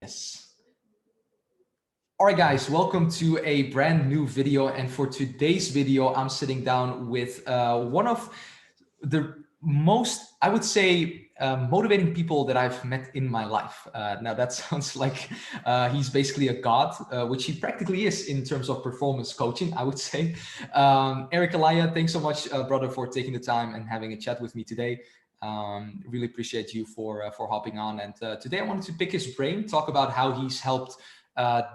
Yes. All right, guys, welcome to a brand new video. And for today's video, I'm sitting down with one of the most, I would say, motivating people that I've met in my life. Now, that sounds like he's basically a god, which he practically is in terms of performance coaching, I would say. Eric Alaya, thanks so much, brother, for taking the time and having a chat with me today. Really appreciate you for hopping on. And today I wanted to pick his brain, talk about how he's helped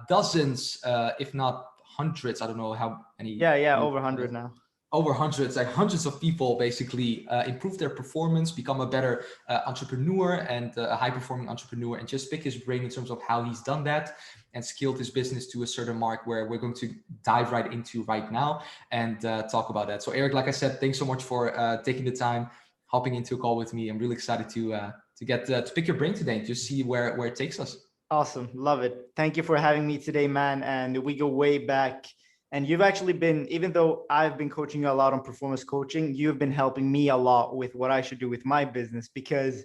dozens, if not hundreds, I don't know how many. Yeah, over 100 now. Over hundreds, like hundreds of people basically improve their performance, become a better entrepreneur and a high-performing entrepreneur, and just pick his brain in terms of how he's done that and scaled his business to a certain mark where we're going to dive right into right now and talk about that. So Eric, like I said, thanks so much for taking the time, hopping into a call with me. I'm really excited to get to pick your brain today and just see where it takes us. Awesome. Love it. Thank you for having me today, man. And we go way back. And you've actually been, even though I've been coaching you a lot on performance coaching, you've been helping me a lot with what I should do with my business. Because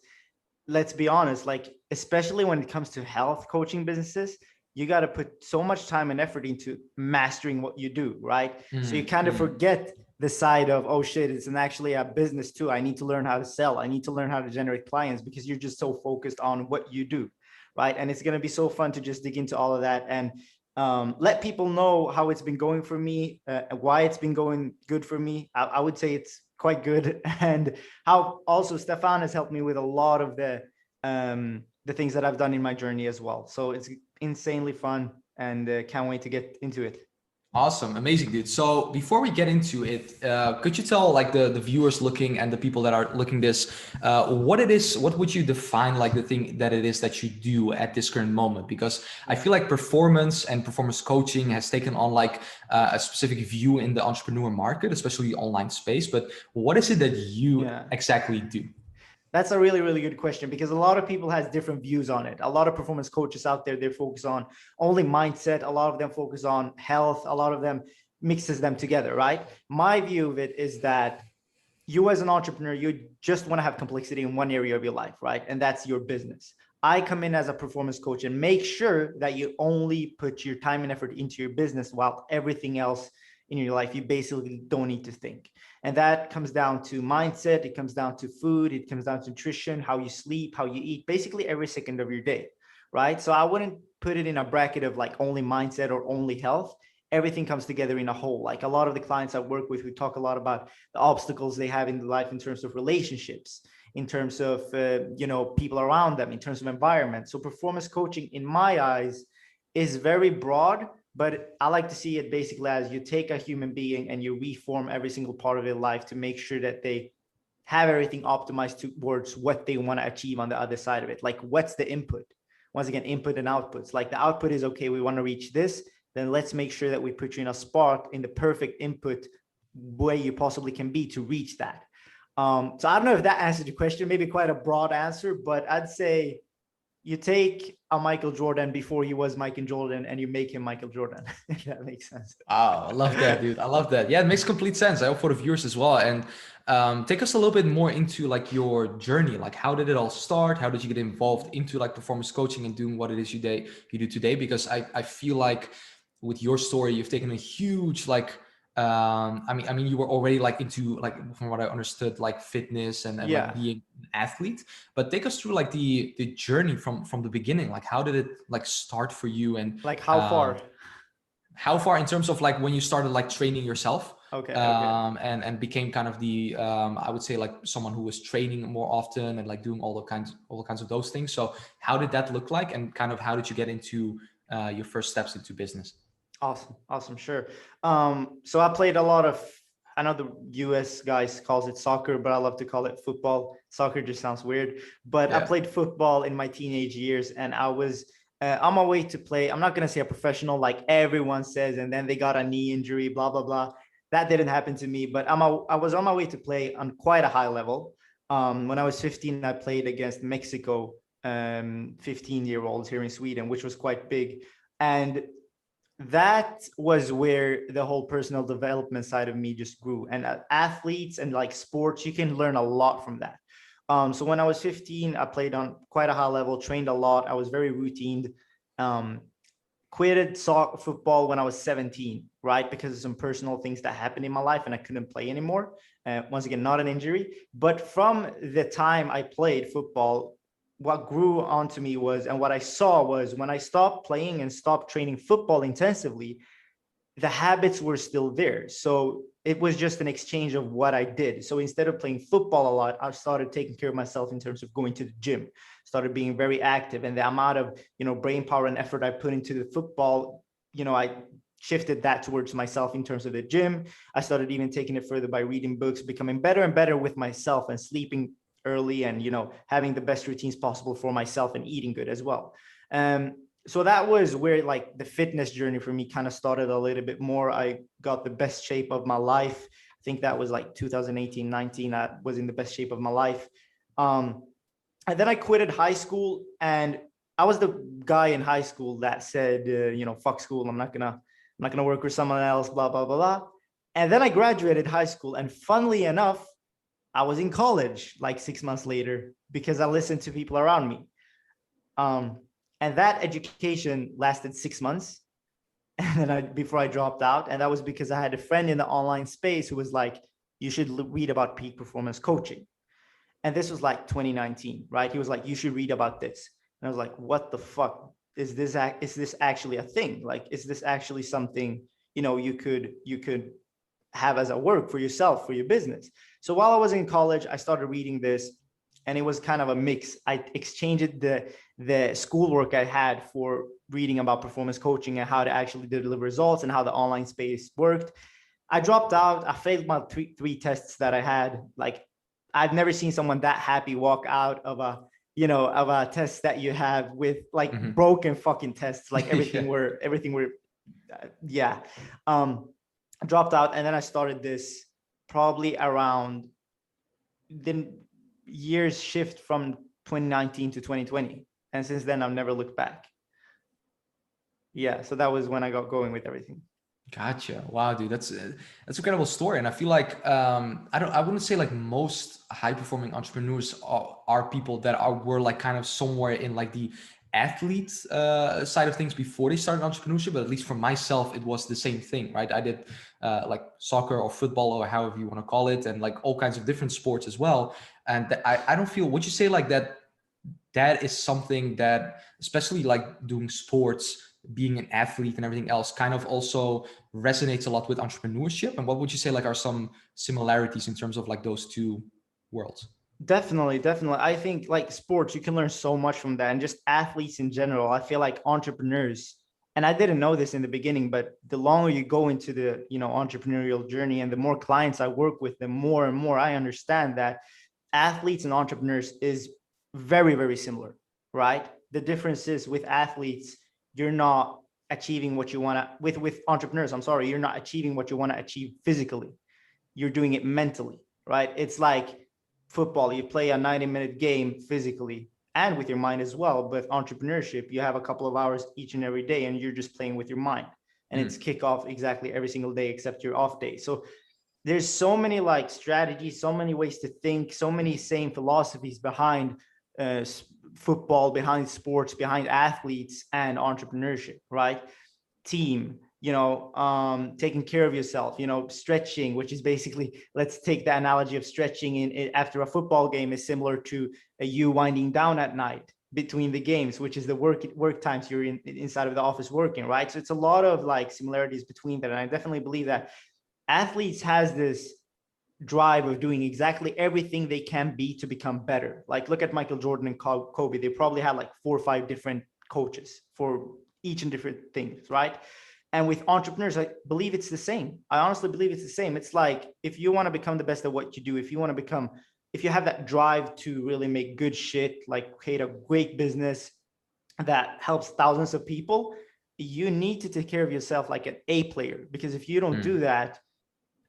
let's be honest, like, especially when it comes to health coaching businesses, you got to put so much time and effort into mastering what you do, right? So you kind of forget the side of, oh shit, it's actually a business too. I need to learn how to sell. I need to learn how to generate clients, because you're just so focused on what you do, right? And it's going to be so fun to just dig into all of that and let people know how it's been going for me, why it's been going good for me. I would say it's quite good, and how also Stefan has helped me with a lot of the things that I've done in my journey as well. So it's insanely fun, and can't wait to get into it. Awesome. Amazing, dude. So before we get into it, could you tell like the viewers looking and the people that are looking this, what it is, what would you define like the thing that it is that you do at this current moment? Because I feel like performance and performance coaching has taken on like a specific view in the entrepreneur market, especially the online space. But what is it that you exactly do? That's a really, really good question, because a lot of people has different views on it. A lot of performance coaches out there, they focus on only mindset. A lot of them focus on health. A lot of them mixes them together, right? My view of it is that you as an entrepreneur, you just want to have complexity in one area of your life, right? And that's your business. I come in as a performance coach and make sure that you only put your time and effort into your business, while everything else in your life, you basically don't need to think. And that comes down to mindset. It comes down to food. It comes down to nutrition, how you sleep, how you eat, basically every second of your day, right? So I wouldn't put it in a bracket of like only mindset or only health. Everything comes together in a whole. Like a lot of the clients I work with, we talk a lot about the obstacles they have in life in terms of relationships, in terms of, people around them, in terms of environment. So performance coaching, in my eyes, is very broad, but I like to see it basically as you take a human being and you reform every single part of their life to make sure that they have everything optimized towards what they want to achieve on the other side of it. Like, what's the input? Once again, input and outputs. Like the output is, okay, we want to reach this, then let's make sure that we put you in a spot in the perfect input way you possibly can be to reach that. So I don't know if that answered your question, maybe quite a broad answer, but I'd say you take a Michael Jordan before he was Michael Jordan and you make him Michael Jordan. If that makes sense. Oh, I love that, dude. I love that. Yeah, it makes complete sense. I hope for the viewers as well. And take us a little bit more into like your journey. Like, how did it all start? How did you get involved into like performance coaching and doing what it is you do today? Because I feel like with your story, you've taken a huge like I mean, you were already like into like, from what I understood, like fitness and like being an athlete. But take us through like the journey from the beginning. Like, how did it like start for you? And like how far in terms of like when you started like training yourself? Okay. And became kind of the I would say like someone who was training more often and like doing all the kinds of those things. So how did that look like, and kind of how did you get into your first steps into business? Awesome. Sure. So I played a lot of, I know the US guys calls it soccer, but I love to call it football. Soccer just sounds weird, but I played football in my teenage years, and I was on my way to play. I'm not going to say a professional like everyone says, and then they got a knee injury, blah, blah, blah. That didn't happen to me, but I was on my way to play on quite a high level. When I was 15, I played against Mexico, 15-year-olds here in Sweden, which was quite big. And that was where the whole personal development side of me just grew. And athletes and like sports, you can learn a lot from that. So when I was 15, I played on quite a high level, trained a lot. I was very routined. Um, quitted soccer football when I was 17, right? Because of some personal things that happened in my life and I couldn't play anymore. Once again, not an injury. But from the time I played football, what grew onto me was, and what I saw was, when I stopped playing and stopped training football intensively, the habits were still there. So it was just an exchange of what I did. So instead of playing football a lot, I started taking care of myself in terms of going to the gym, started being very active. And the amount of, brain power and effort I put into the football, I shifted that towards myself in terms of the gym. I started even taking it further by reading books, becoming better and better with myself, and sleeping early, and, having the best routines possible for myself, and eating good as well. So that was where, like, the fitness journey for me kind of started a little bit more. I got the best shape of my life. I think that was like 2018, 19. I was in the best shape of my life. And then I quitted high school, and I was the guy in high school that said, fuck school. I'm not gonna work with someone else, blah, blah, blah, blah. And then I graduated high school, and funnily enough, I was in college like 6 months later, because I listened to people around me. And that education lasted 6 months. And then before I dropped out. And that was because I had a friend in the online space who was like, you should read about peak performance coaching. And this was like 2019, right? He was like, you should read about this. And I was like, what the fuck? Is this actually a thing? Like, is this actually something, you could have as a work for yourself, for your business? So while I was in college, I started reading this, and it was kind of a mix. I exchanged the schoolwork I had for reading about performance coaching and how to actually deliver results and how the online space worked. I dropped out. I failed my three tests that I had. Like, I've never seen someone that happy walk out of a test that you have with like broken fucking tests. Like everything were, yeah. I dropped out, and then I started this probably around the years shift from 2019 to 2020. And since then, I've never looked back. Yeah. So that was when I got going with everything. Gotcha. Wow, dude, that's an incredible story. And I feel like I wouldn't say like most high performing entrepreneurs are people that were like kind of somewhere in like the athlete side of things before they started entrepreneurship. But at least for myself, it was the same thing, right? I did like soccer or football or however you want to call it, and like all kinds of different sports as well. And I don't feel, would you say like that is something that, especially like doing sports, being an athlete and everything else, kind of also resonates a lot with entrepreneurship? And what would you say like are some similarities in terms of like those two worlds? Definitely. I think like sports, you can learn so much from that, and just athletes in general. I feel like entrepreneurs, and I didn't know this in the beginning, but the longer you go into the, entrepreneurial journey, and the more clients I work with, the more and more I understand that athletes and entrepreneurs is very, very similar, right? The difference is, with athletes, you're not achieving what you want to, with entrepreneurs, I'm sorry, you're not achieving what you want to achieve physically. You're doing it mentally, right? It's like football, you play a 90-minute game physically and with your mind as well. But entrepreneurship, you have a couple of hours each and every day, and you're just playing with your mind. And it's kickoff exactly every single day except your off day. So there's so many like strategies, so many ways to think, so many same philosophies behind football, behind sports, behind athletes and entrepreneurship, right? Team, taking care of yourself, stretching, which is basically, let's take the analogy of stretching in after a football game, is similar to you winding down at night between the games, which is the work times you're inside of the office working, right? So it's a lot of like similarities between that. And I definitely believe that athletes has this drive of doing exactly everything they can be to become better. Like, look at Michael Jordan and Kobe. They probably had like 4 or 5 different coaches for each and different things, right? And with entrepreneurs, I believe it's the same. I honestly believe it's the same. It's like, if you want to become the best at what you do, if you have that drive to really make good shit, like create a great business that helps thousands of people, you need to take care of yourself like an A player. Because if you don't do that,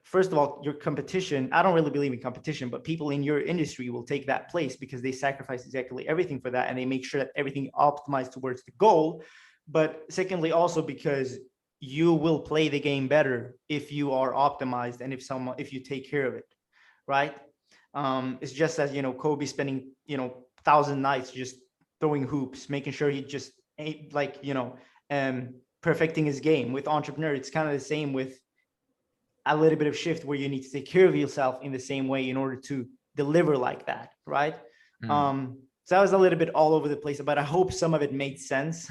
first of all, your competition, I don't really believe in competition, but people in your industry will take that place because they sacrifice exactly everything for that, and they make sure that everything optimized towards the goal. But secondly, also because you will play the game better if you are optimized, and if you take care of it, right? It's just as, Kobe spending, 1,000 nights just throwing hoops, making sure he just like, perfecting his game. With entrepreneur, it's kind of the same, with a little bit of shift where you need to take care of yourself in the same way in order to deliver like that, right? So I was a little bit all over the place, but I hope some of it made sense.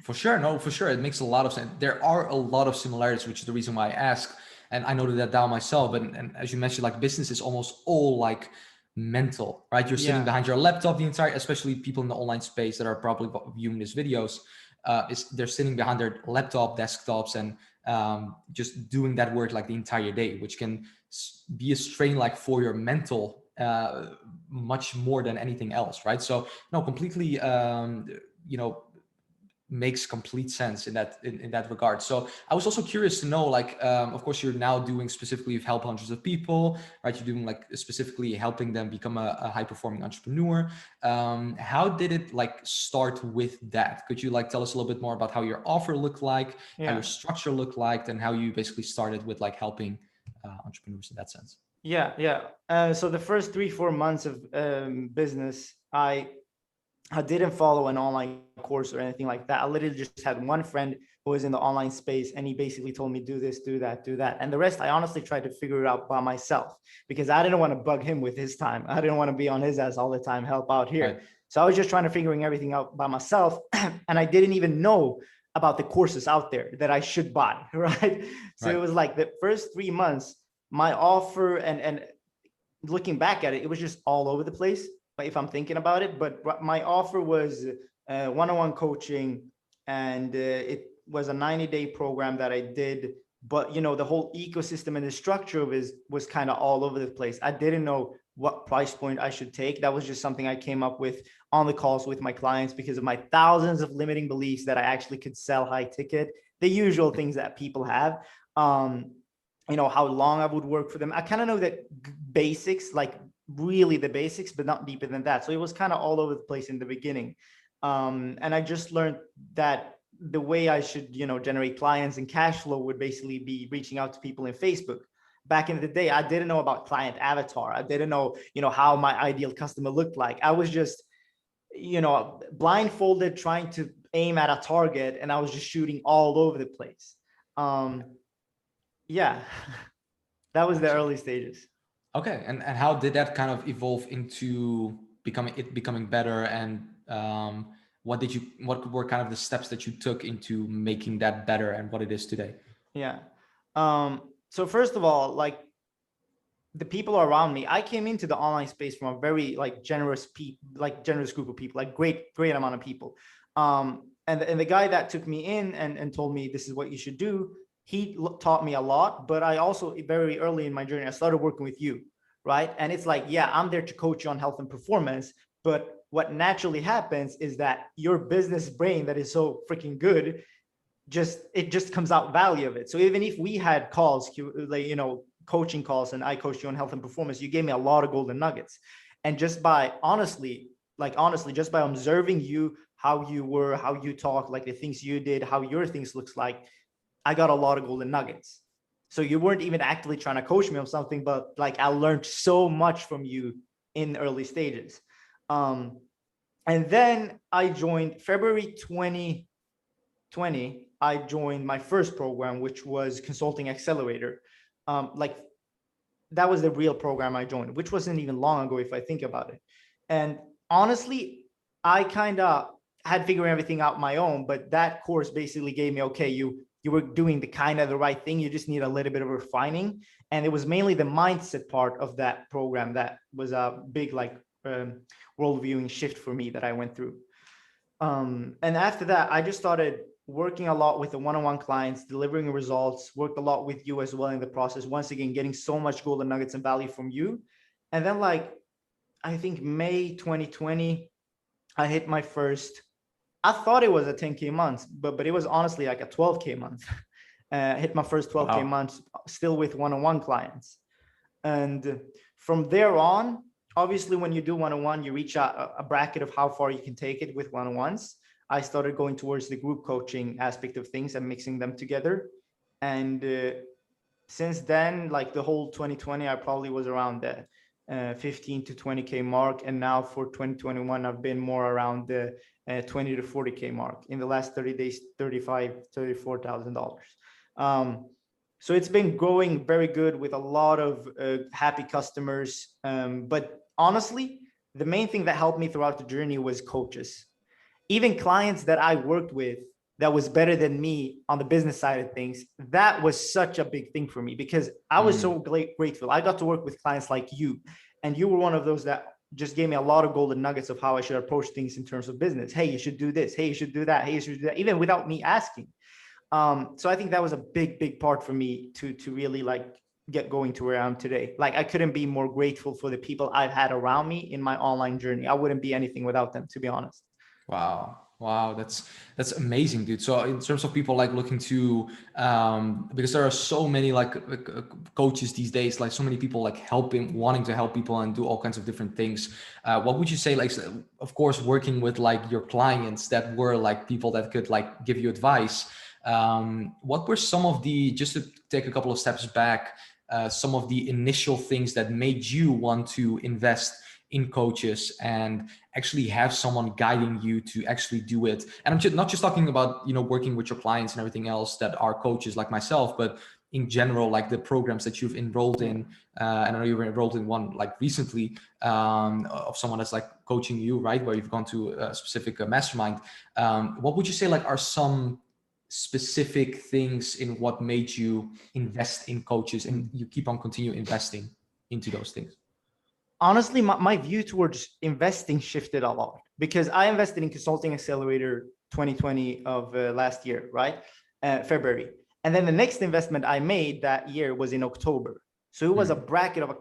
For sure. No, for sure. It makes a lot of sense. There are a lot of similarities, which is the reason why I ask. And I noted that down myself. And as you mentioned, like business is almost all like mental, right? You're sitting Yeah. behind your laptop the entire, especially people in the online space that are probably viewing these videos, they're sitting behind their laptop, desktops, and just doing that work like the entire day, which can be a strain like for your mental much more than anything else, right? So no, completely, makes complete sense in that regard. So I was also curious to know, like, of course, you're now doing specifically, you've helped hundreds of people, right? You're doing like specifically helping them become a high performing entrepreneur. How did it like start with that? Could you like tell us a little bit more about how your offer looked like, how your structure looked like, and how you basically started with like helping entrepreneurs in that sense? So the first 3-4 months of business, I didn't follow an online course or anything like that. I literally just had one friend who was in the online space, and he basically told me, do this, do that, do that. And the rest, I honestly tried to figure it out by myself, because I didn't want to bug him with his time. I didn't want to be on his ass all the time, help out here. Right. So I was just trying to figuring everything out by myself. And I didn't even know about the courses out there that I should buy, right? So Right. it was like the first 3 months, my offer, and looking back at it, it was just all over the place if I'm thinking about it. But my offer was one-on-one coaching, and it was a 90-day program that I did. But the whole ecosystem and the structure of it was kind of all over the place. I didn't know what price point I should take. That was just something I came up with on the calls with my clients, because of my thousands of limiting beliefs that I actually could sell high ticket, the usual things that people have. How long I would work for them. I kind of know that basics, like really the basics, but not deeper than that. So it was kind of all over the place in the beginning. And I just learned that the way I should, generate clients and cash flow would basically be reaching out to people in Facebook. Back in the day, I didn't know about client avatar. I didn't know, how my ideal customer looked like. I was just, blindfolded, trying to aim at a target, and I was just shooting all over the place. Yeah, that was the early stages. Okay, and how did that kind of evolve into becoming better? And what were kind of the steps that you took into making that better and what it is today? Yeah. So first of all, like the people around me, I came into the online space from a very generous group of people, like great amount of people. And the guy that took me in and told me this is what you should do, he taught me a lot. But I also, very early in my journey, I started working with you, right? And it's like, yeah, I'm there to coach you on health and performance, but what naturally happens is that your business brain that is so freaking good, it just comes out value of it. So even if we had calls, coaching calls, and I coached you on health and performance, you gave me a lot of golden nuggets. And just by honestly, just by observing you, how you were, how you talk, like the things you did, how your things looks like, I got a lot of golden nuggets. So you weren't even actively trying to coach me on something, but I learned so much from you in early stages. And then I joined February 2020. I joined my first program, which was Consulting Accelerator. That was the real program I joined, which wasn't even long ago, if I think about it. And honestly, I kind of had figured everything out my own, but that course basically gave me, okay, you were doing the right thing. You just need a little bit of refining. And it was mainly the mindset part of that program that was a big world viewing shift for me that I went through. And after that, I just started working a lot with the one-on-one clients, delivering results, worked a lot with you as well in the process. Once again, getting so much golden nuggets and value from you. And then I think May 2020, I hit my first, I thought it was a 10K month, but it was honestly like a 12K month. Hit my first 12K month, still with one-on-one clients. And from there on, obviously, when you do one-on-one, you reach a bracket of how far you can take it with one-on-ones. I started going towards the group coaching aspect of things and mixing them together. And since then, the whole 2020, I probably was around the 15 to 20K mark. And now for 2021, I've been more around the 20 to 40K mark in the last 30 days, $34,000. So it's been growing very good with a lot of happy customers. But honestly, the main thing that helped me throughout the journey was coaches. Even clients that I worked with that was better than me on the business side of things, that was such a big thing for me because I was so grateful. I got to work with clients like you, and you were one of those that just gave me a lot of golden nuggets of how I should approach things in terms of business. Hey, you should do this. Hey, you should do that. Hey, you should do that, even without me asking. So I think that was a big part for me to really like get going to where I am today. Like I couldn't be more grateful for the people I've had around me in my online journey. I wouldn't be anything without them, to be honest. Wow, that's amazing, dude. So in terms of people like looking to, because there are so many like coaches these days, like so many people like wanting to help people and do all kinds of different things. What would you say, like, of course, working with like your clients that were like people that could like give you advice. What were some of the, just to take a couple of steps back, some of the initial things that made you want to invest in coaches and actually have someone guiding you to actually do it? And I'm not just talking about, you know, working with your clients and everything else that are coaches like myself, but in general, like the programs that you've enrolled in. And I know you were enrolled in one like recently of someone that's like coaching you, right? Where you've gone to a specific mastermind. What would you say like are some specific things in what made you invest in coaches and you keep on continue investing into those things? Honestly, my view towards investing shifted a lot because I invested in Consulting Accelerator 2020 of last year, right? February. And then the next investment I made that year was in October. So it was a bracket of a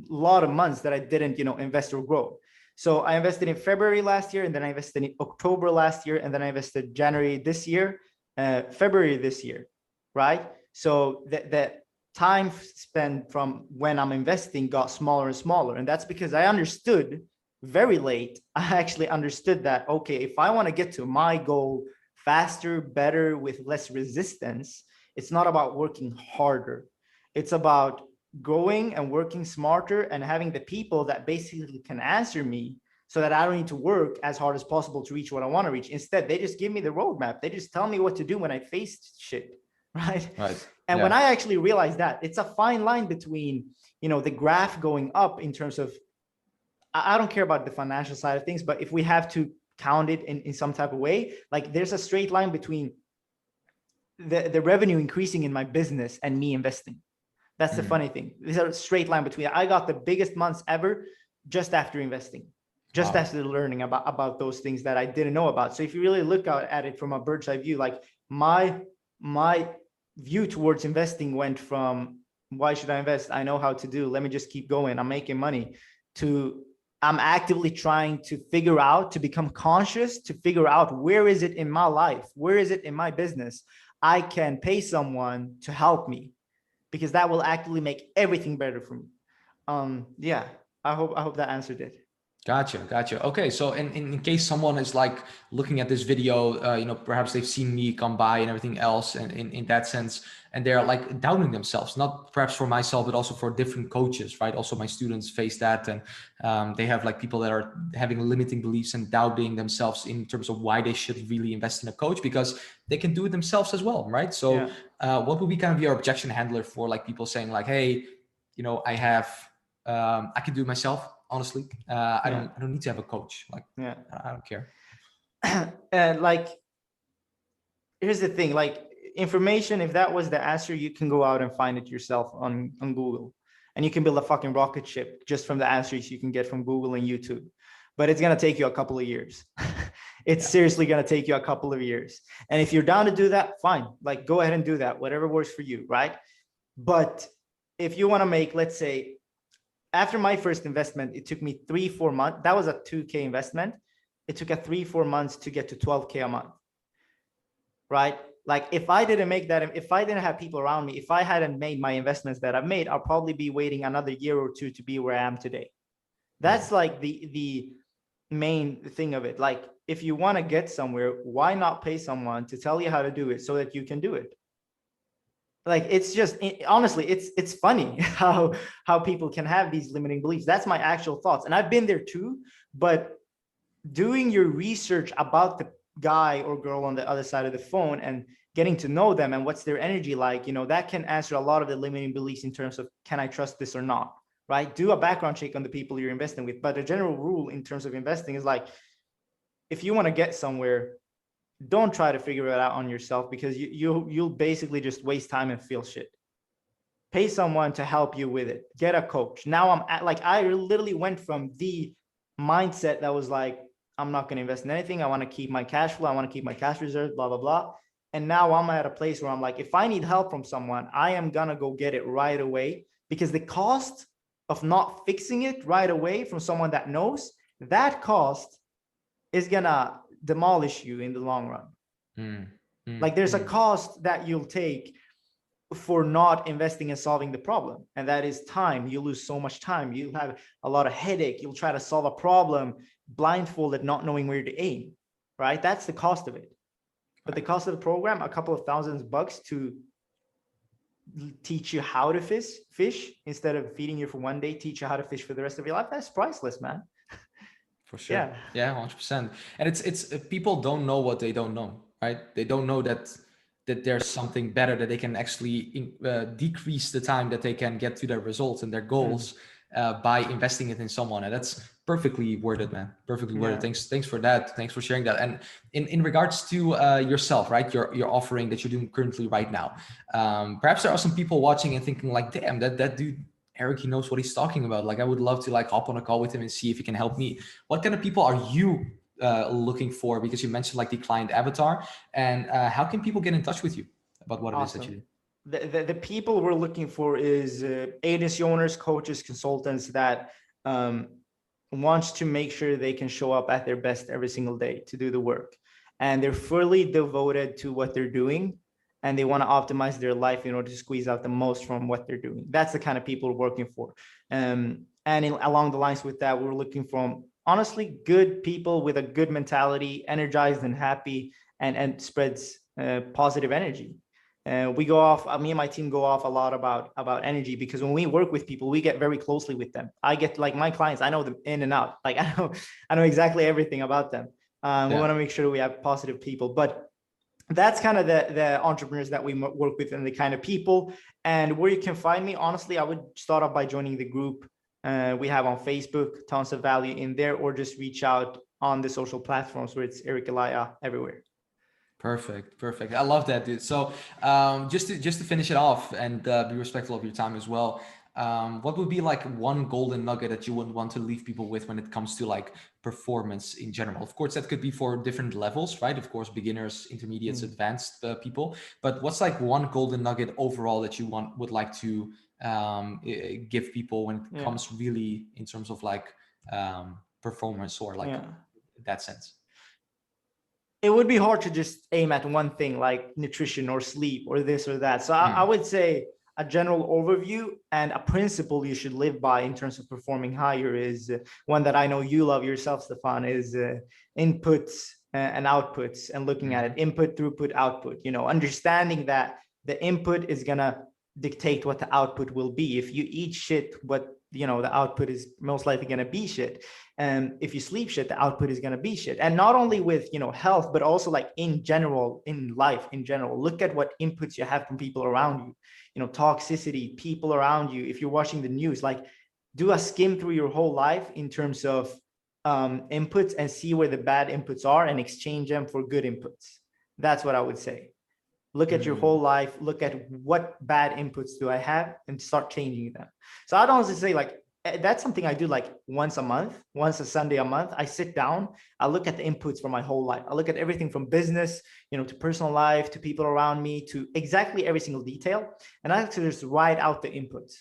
lot of months that I didn't, you know, invest or grow. So I invested in February last year, and then I invested in October last year, and then I invested January this year, February this year, right? So that time spent from when I'm investing got smaller and smaller. And that's because I understood very late, I actually understood that, okay, if I want to get to my goal faster, better, with less resistance, it's not about working harder. It's about growing and working smarter and having the people that basically can answer me so that I don't need to work as hard as possible to reach what I want to reach. Instead, they just give me the roadmap. They just tell me what to do when I face shit. Right. And when I actually realized that it's a fine line between, you know, the graph going up in terms of, I don't care about the financial side of things, but if we have to count it in some type of way, like there's a straight line between the revenue increasing in my business and me investing. That's the funny thing. There's a straight line between. I got the biggest months ever just after investing, just after learning about those things that I didn't know about. So if you really look at it from a bird's eye view, like my view towards investing went from, why should I invest? I know how to do. Let me just keep going. I'm making money, to I'm actively trying to figure out, to become conscious, to figure out where is it in my life? Where is it in my business? I can pay someone to help me, because that will actively make everything better for me. Yeah, I hope that answered it. Gotcha. Okay, so in case someone is like looking at this video, you know, perhaps they've seen me come by and everything else, and in that sense, and they're like doubting themselves, not perhaps for myself, but also for different coaches, right? Also my students face that, and they have like people that are having limiting beliefs and doubting themselves in terms of why they should really invest in a coach, because they can do it themselves as well, right? So what would be kind of your objection handler for like people saying like, hey, you know, I can do it myself. Honestly, I don't need to have a coach. Like, I don't care. And like, here's the thing, like information, if that was the answer, you can go out and find it yourself on Google, and you can build a fucking rocket ship just from the answers you can get from Google and YouTube. But it's going to take you a couple of years. It's seriously going to take you a couple of years. And if you're down to do that, fine. Like, go ahead and do that, whatever works for you, right? But if you want to make, let's say, after my first investment, it took me 3-4 months. That was a 2K investment. It took 3-4 months to get to 12K a month, right? Like if I didn't make that, if I didn't have people around me, if I hadn't made my investments that I've made, I'll probably be waiting another year or two to be where I am today. That's like the main thing of it. Like if you want to get somewhere, why not pay someone to tell you how to do it so that you can do it? Like, it's just, honestly, it's funny how people can have these limiting beliefs. That's my actual thoughts. And I've been there too, but doing your research about the guy or girl on the other side of the phone and getting to know them and what's their energy like, that can answer a lot of the limiting beliefs in terms of, can I trust this or not, right? Do a background check on the people you're investing with. But a general rule in terms of investing is like, if you want to get somewhere, don't try to figure it out on yourself, because you'll basically just waste time and feel shit. Pay someone to help you with it. Get a coach. Now I'm at, like, I literally went from the mindset that was like, I'm not going to invest in anything. I want to keep my cash flow. I want to keep my cash reserves, blah, blah, blah. And now I'm at a place where I'm like, if I need help from someone, I am going to go get it right away, because the cost of not fixing it right away from someone that knows, that cost is going to demolish you in the long run. Like there's a cost that you'll take for not investing in solving the problem, and that is time. You lose so much time. You have a lot of headache. You'll try to solve a problem blindfolded, not knowing where to aim, right? That's the cost of it. But the cost of the program, a couple of $1,000s to teach you how to fish instead of feeding you for one day, teach you how to fish for the rest of your life. That's priceless, man. For sure. Yeah, 100%. And it's people don't know what they don't know, right? They don't know that there's something better, that they can actually decrease the time that they can get to their results and their goals by investing it in someone. And that's perfectly worth it, man. Perfectly worth it. Thanks for that. Thanks for sharing that. And in regards to yourself, right? Your offering that you're doing currently right now. Perhaps there are some people watching and thinking like, damn, that dude, Eric, he knows what he's talking about. Like, I would love to like hop on a call with him and see if he can help me. What kind of people are you looking for? Because you mentioned like the client avatar, and how can people get in touch with you about what it is that you do? The people we're looking for is agency owners, coaches, consultants that wants to make sure they can show up at their best every single day to do the work, and they're fully devoted to what they're doing, and they want to optimize their life in order to squeeze out the most from what they're doing. That's the kind of people we're working for. And along the lines with that, we're looking for honestly good people with a good mentality, energized and happy, and spreads positive energy. We go off, me and my team go off a lot about energy, because when we work with people, we get very closely with them. I get like my clients, I know them in and out. Like I know exactly everything about them. We want to make sure we have positive people, but that's kind of the entrepreneurs that we work with and the kind of people. And where you can find me, honestly, I would start off by joining the group we have on Facebook, tons of value in there, or just reach out on the social platforms where it's Eric Elia everywhere. Perfect. I love that, dude. So just to finish it off and be respectful of your time as well, what would be like one golden nugget that you would want to leave people with when it comes to like performance in general? Of course, that could be for different levels, right? Of course, beginners, intermediates, advanced people. But what's like one golden nugget overall that you would like to give people when it comes really in terms of like performance or like that sense? It would be hard to just aim at one thing like nutrition or sleep or this or that. So I would say a general overview and a principle you should live by in terms of performing higher is one that I know you love yourself, Stefan, is inputs and outputs, and looking at it, input, throughput, output, understanding that the input is going to dictate what the output will be. If you eat shit, what the output is most likely going to be shit. And if you sleep shit, the output is going to be shit. And not only with health, but also like in general, in life in general. Look at what inputs you have from people around you, toxicity, people around you. If you're watching the news, like do a skim through your whole life in terms of inputs, and see where the bad inputs are and exchange them for good inputs. That's what I would say. Look at your whole life, look at what bad inputs do I have, and start changing them. So I'd honestly say like, that's something I do like once a month, once a Sunday a month. I sit down, I look at the inputs for my whole life. I look at everything from business, to personal life, to people around me, to exactly every single detail. And I like to just write out the inputs,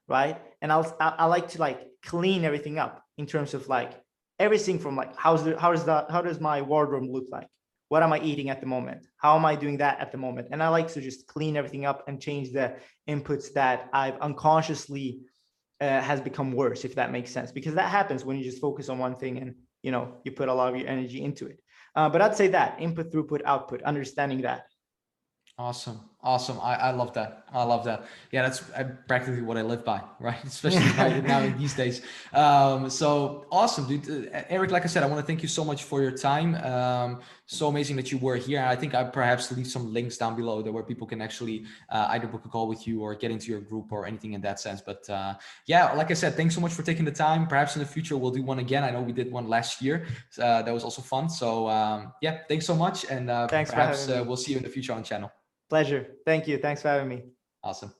right? And I like to like clean everything up in terms of like everything from like, how does my wardrobe look like? What am I eating at the moment? How am I doing that at the moment? And I like to just clean everything up and change the inputs that I've unconsciously has become worse, if that makes sense, because that happens when you just focus on one thing and you put a lot of your energy into it. But I'd say that input, throughput, output, understanding that. Awesome. Awesome. I love that. I love that. Yeah, that's practically what I live by, right? Especially right now in these days. So awesome, dude. Eric, like I said, I want to thank you so much for your time. So amazing that you were here. I think I perhaps leave some links down below there where people can actually either book a call with you or get into your group or anything in that sense. But yeah, like I said, thanks so much for taking the time. Perhaps in the future we'll do one again. I know we did one last year. That was also fun. So yeah, thanks so much. And Thanks for perhaps having me. we'll see you in the future on the channel. Pleasure. Thank you. Thanks for having me. Awesome.